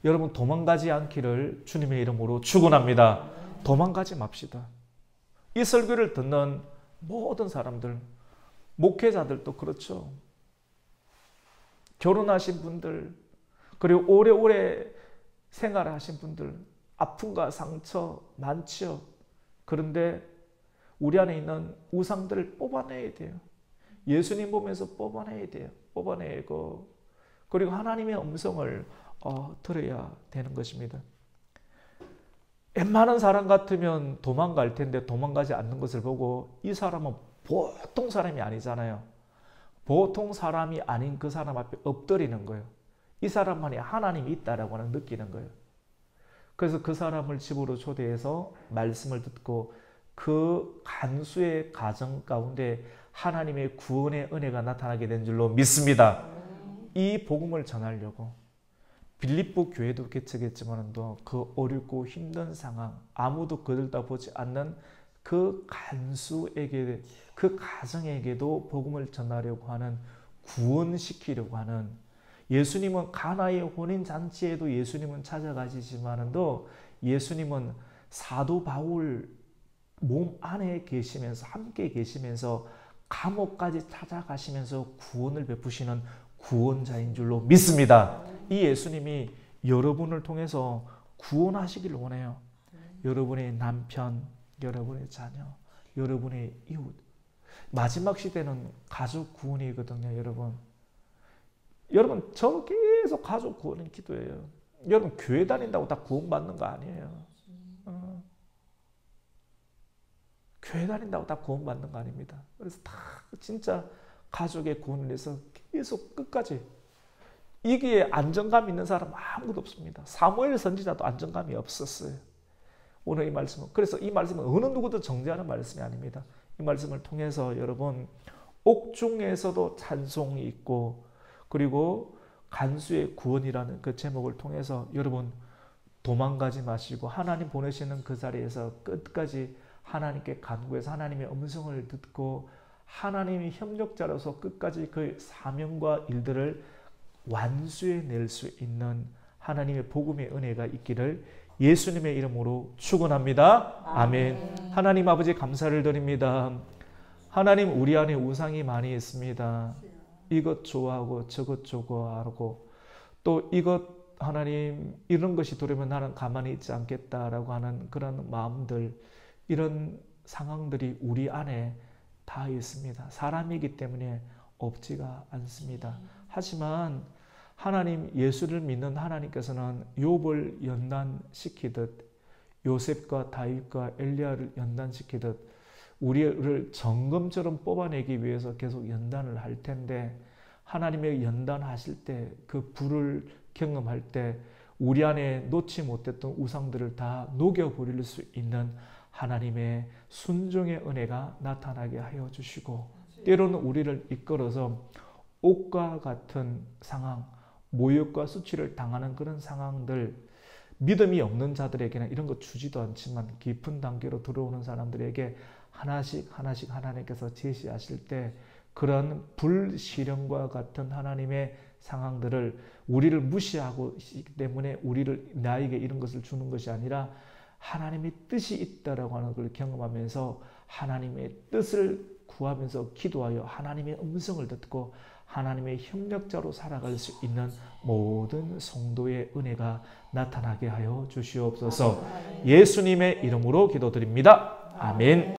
여러분, 도망가지 않기를 주님의 이름으로 축원합니다. 도망가지 맙시다. 이 설교를 듣는 모든 사람들, 목회자들도 그렇죠. 결혼하신 분들, 그리고 오래오래 생활하신 분들, 아픔과 상처 많죠. 그런데 우리 안에 있는 우상들을 뽑아내야 돼요. 예수님 보면서 뽑아내야 돼요. 뽑아내고, 그리고 하나님의 음성을 들어야 되는 것입니다. 웬만한 사람 같으면 도망갈 텐데 도망가지 않는 것을 보고 이 사람은 보통 사람이 아니잖아요. 보통 사람이 아닌 그 사람 앞에 엎드리는 거예요. 이 사람만이 하나님이 있다라고 느끼는 거예요. 그래서 그 사람을 집으로 초대해서 말씀을 듣고 그 간수의 가정 가운데 하나님의 구원의 은혜가 나타나게 된 줄로 믿습니다. 이 복음을 전하려고 빌립보 교회도 개척했지만도 그 어렵고 힘든 상황, 아무도 그들 다 보지 않는 그 간수에게, 그 가정에게도 복음을 전하려고 하는, 구원시키려고 하는, 예수님은 가나의 혼인잔치에도 예수님은 찾아가시지만도 예수님은 사도 바울 몸 안에 계시면서, 함께 계시면서 감옥까지 찾아가시면서 구원을 베푸시는 구원자인 줄로 믿습니다. 이 예수님이 여러분을 통해서 구원하시기를 원해요. 여러분의 남편, 여러분의 자녀, 여러분의 이웃. 마지막 시대는 가족 구원이거든요, 여러분. 여러분, 저 계속 가족 구원은 기도해요. 여러분, 교회 다닌다고 다 구원받는 거 아니에요. 교회 다닌다고 다 구원받는 거 아닙니다. 그래서 다 진짜 가족의 구원을 위해서 계속 끝까지. 이게 안정감 있는 사람 아무도 없습니다. 사무엘 선지자도 안정감이 없었어요. 오늘 이 말씀은, 그래서 이 말씀은 어느 누구도 정죄하는 말씀이 아닙니다. 이 말씀을 통해서 여러분, 옥중에서도 찬송이 있고, 그리고 간수의 구원이라는 그 제목을 통해서 여러분 도망가지 마시고 하나님 보내시는 그 자리에서 끝까지 하나님께 간구해서 하나님의 음성을 듣고 하나님의 협력자로서 끝까지 그 사명과 일들을 완수해낼 수 있는 하나님의 복음의 은혜가 있기를 예수님의 이름으로 축원합니다. 아멘. 하나님 아버지 감사를 드립니다. 하나님, 우리 안에 우상이 많이 있습니다. 이것 좋아하고 저것 좋아하고 또 이것 하나님 이런 것이 들어오면 나는 가만히 있지 않겠다라고 하는 그런 마음들, 이런 상황들이 우리 안에 다 있습니다. 사람이기 때문에 없지가 않습니다. 하지만 하나님, 예수를 믿는 하나님께서는 욥을 연단시키듯 요셉과 다윗과 엘리야를 연단시키듯 우리를 정금처럼 뽑아내기 위해서 계속 연단을 할 텐데, 하나님의 연단하실 때 그 불을 경험할 때 우리 안에 놓지 못했던 우상들을 다 녹여버릴 수 있는 하나님의 순종의 은혜가 나타나게 하여 주시고, 때로는 우리를 이끌어서 옥과 같은 상황, 모욕과 수치를 당하는 그런 상황들, 믿음이 없는 자들에게는 이런 거 주지도 않지만 깊은 단계로 들어오는 사람들에게 하나씩 하나님께서 제시하실 때 그런 불시령과 같은 하나님의 상황들을 우리를 무시하고 있기 때문에 나에게 이런 것을 주는 것이 아니라 하나님의 뜻이 있다라고 하는 걸 경험하면서 하나님의 뜻을 구하면서 기도하여 하나님의 음성을 듣고 하나님의 협력자로 살아갈 수 있는 모든 성도의 은혜가 나타나게 하여 주시옵소서. 예수님의 이름으로 기도드립니다. 아멘.